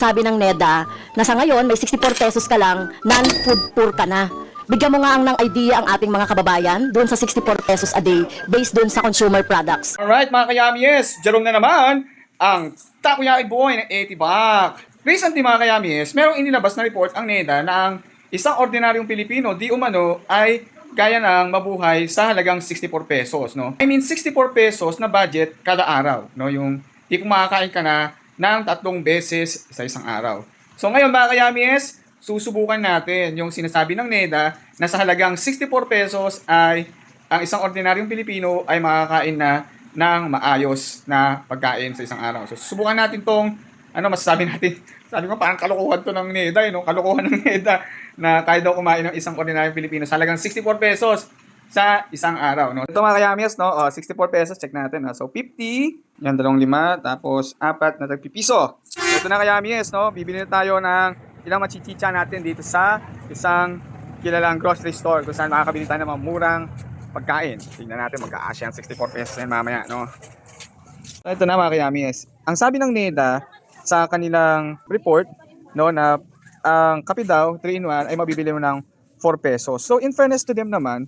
Sabi ng NEDA na sa ngayon may 64 pesos ka lang, non-food poor ka na. Bigyan mo nga ng idea ang ating mga kababayan doon sa 64 pesos a day based doon sa consumer products. Alright mga kayamis, Jerome na naman ang Takoyaki Boy ng 80 baht. Recently mga kayamis, merong inilabas na report ang NEDA na ang isang ordinaryong Pilipino di umano ay kaya ng mabuhay sa halagang 64 pesos. No? I mean 64 pesos na budget kada araw. No? Yung di kung makakain ka na ng 3 beses sa isang araw. So ngayon mga kayamis, susubukan natin yung sinasabi ng NEDA na sa halagang 64 pesos ay ang isang ordinaryong Pilipino ay makakain na ng maayos na pagkain sa isang araw. So susubukan natin tong masasabi natin. Sabi ko parang kalokohan to ng NEDA, kalokohan ng NEDA na kaya daw kumain ng isang ordinaryong Pilipino sa halagang 64 pesos sa isang araw, no. Ito mga kayamis, 64 pesos, check natin, So 50, yan 25, tapos 4 na tagpipiso. Ito na kayamis, bibili na tayo ng ilang machichicha natin dito sa isang kilalang grocery store kung saan makakabili tayo ng mga murang pagkain. Tingnan natin magka-asya ang 64 pesos na mamaya, So ito na mga kayamis. Ang sabi ng NEDA sa kanilang report, na ang kape daw 3-in-1 ay mabibili mo ng 4 pesos. So in fairness to them naman,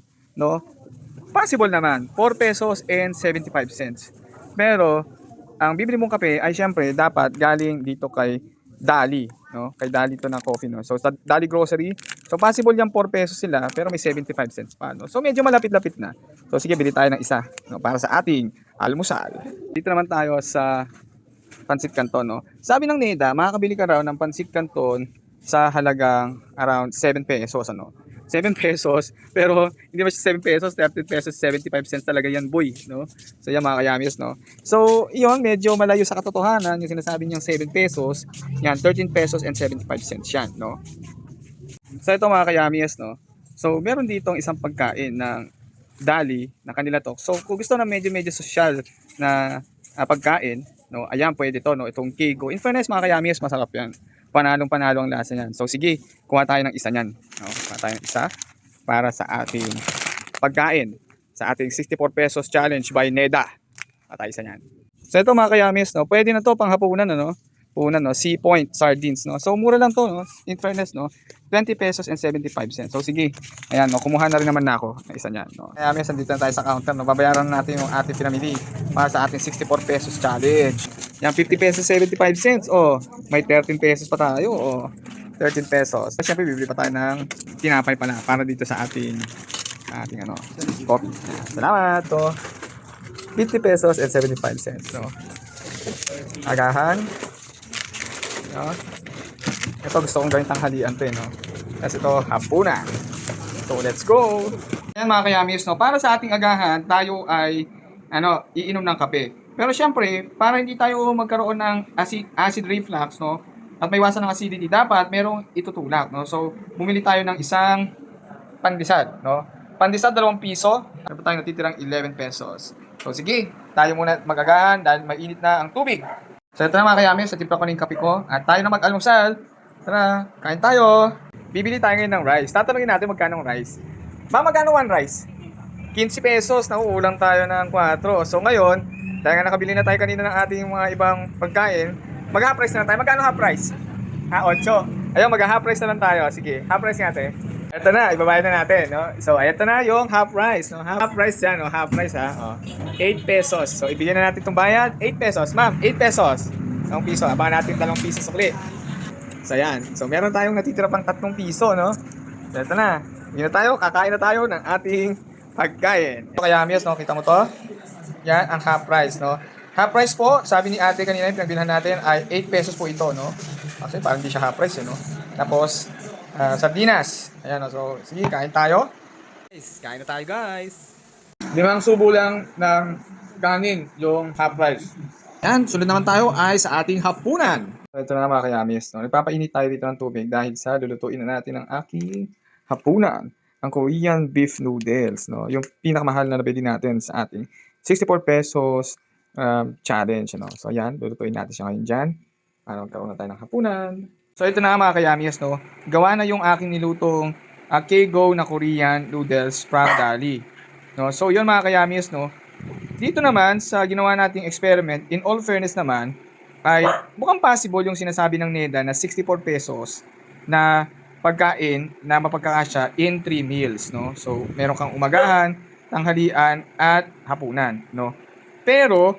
possible naman 4 pesos and 75 cents. Pero ang bibili mong kape ay syempre dapat galing dito kay Dali, Kay Dali to ng coffee, So sa Dali Grocery, so possible yung 4 pesos sila pero may 75 cents pa, So medyo malapit-lapit na. So sige, bili tayo ng isa, para sa ating almusal. Dito naman tayo sa Pansit Canton, Sabi ng NEDA, makakabili ka raw ng Pansit Canton sa halagang around 7 pesos, 7 pesos, pero hindi ba siya 7 pesos, 13 pesos, 75 cents talaga yan, boy, So yan mga kayamis, So, yun, medyo malayo sa katotohanan, yung sinasabi niyang 7 pesos, yan, 13 pesos and 75 cents yan, So ito mga kayamis, So, meron ditong isang pagkain ng Dali na kanila to. So, kung gusto na medyo social na pagkain, ayan, pwede to, itong Kego. In fairness mga kayamis, masarap yan. Panalong-panalo ang lasa niyan. So sige, kuha tayo ng isa niyan. Kuha tayo ng isa para sa ating pagkain. Sa ating 64 pesos challenge by NEDA. Kuha tayo isa niyan. So ito mga kayamis, pwede na to pang hapunan, Sea Point Sardines, So mura lang to, In fairness, 20 pesos and 75 cents. So sige, ayan, kumuha na rin naman na ako ng isa niyan, Kayamis, andito na tayo sa counter, Babayaran natin yung ating pinamili para sa ating 64 pesos challenge. Yan, 50 pesos 75 cents. May 13 pesos pa tayo. 13 pesos. Siyempre, bibili pa tayo ng tinapay pala para dito sa ating coffee. Salamat. 50 pesos and 75 cents. Agahan. Ito gusto kong gawin tanghalian to, Kasi ito, hapunan. So, let's go. Yan mga kayamis, Para sa ating agahan, tayo ay iinom ng kape. Pero syempre, para hindi tayo magkaroon ng acid reflux, at may iwasan ng acidity, dapat merong itutulak, So, bumili tayo ng isang pandesal, Pandesal 2 piso, ano pa tayo natitirang 11 pesos. So, sige, tayo muna magagahan dahil mainit na ang tubig. So, ito na mga kayamis, timpla ko na yung kape ko, at tayo na mag-almusal. Tara, kain tayo. Bibili tayo ngayon ng rice. Tatanungin natin magkano ang rice. Magkano one rice? 15 pesos, nauulang tayo ng 4. So, ngayon, dahil nga nakabili na tayo kanina ng ating mga ibang pagkain, mag-half price na tayo. Magkano half price? 8. Ayun, mag-half price na lang tayo. Sige, half price nga tayo. Ito na, ibabayad na natin, So, ito na yung half price, Half price yan, half price, 8 pesos. So, ibigyan na natin itong bayad, 8 pesos. Ma'am, 8 pesos. 1 piso. Abangan natin 2 piso sukli. So, yan. So, meron tayong natitira pang 3 piso, So, ito na. Hindi na tayo, kakain na tayo ng ating pagkain. Kaya, Mias, kita mo to? Yan ang half price, Half price po, sabi ni ate kanina yung pinagbilhan natin ay 8 pesos po ito, Kasi parang hindi siya half price, Tapos, sardinas. Ayan, So, sige, kain tayo. Guys, kain na tayo, guys. 5 subo lang ng kanin yung half price. Yan, sunod naman tayo ay sa ating hapunan. So, ito na mga kayamis, Nagpapainit tayo dito ng tubig dahil sa lulutuin na natin ang aking hapunan. Ang Korean beef noodles, Yung pinakamahal na nabili natin sa ating 64 pesos challenge, So, ayan, lulutuin natin siya ngayon dyan. Para magkaroon na tayo ng hapunan. So, ito na mga kayamis, Gawa na yung aking nilutong Kego na Korean noodles from Dali. So, yun mga kayamis, Dito naman, sa ginawa nating experiment, in all fairness naman, ay mukhang possible yung sinasabi ng NEDA na 64 pesos na pagkain na mapagkakasya in 3 meals, no? So, meron kang umagahan, tanghalian, at hapunan, no? Pero,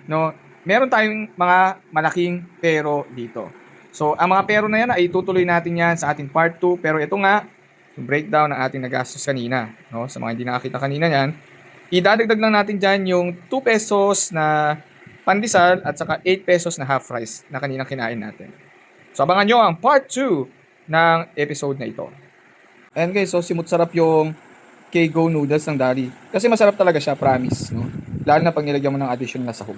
no, meron tayong mga malaking pero dito. So, ang mga pero na yan ay itutuloy natin yan sa ating part 2. Pero ito nga, yung breakdown ng ating nagastos kanina, no? Sa mga hindi nakakita kanina yan, idadagdag lang natin dyan yung 2 pesos na pandesal at saka 8 pesos na half rice na kaninang kinain natin. So, abangan nyo ang part 2 ng episode na ito. Ayan guys, so simut sarap yung K-Go noodles ng Daddy. Kasi masarap talaga siya, promise, no? Lalo na pag nilagyan mo ng additional na sahog.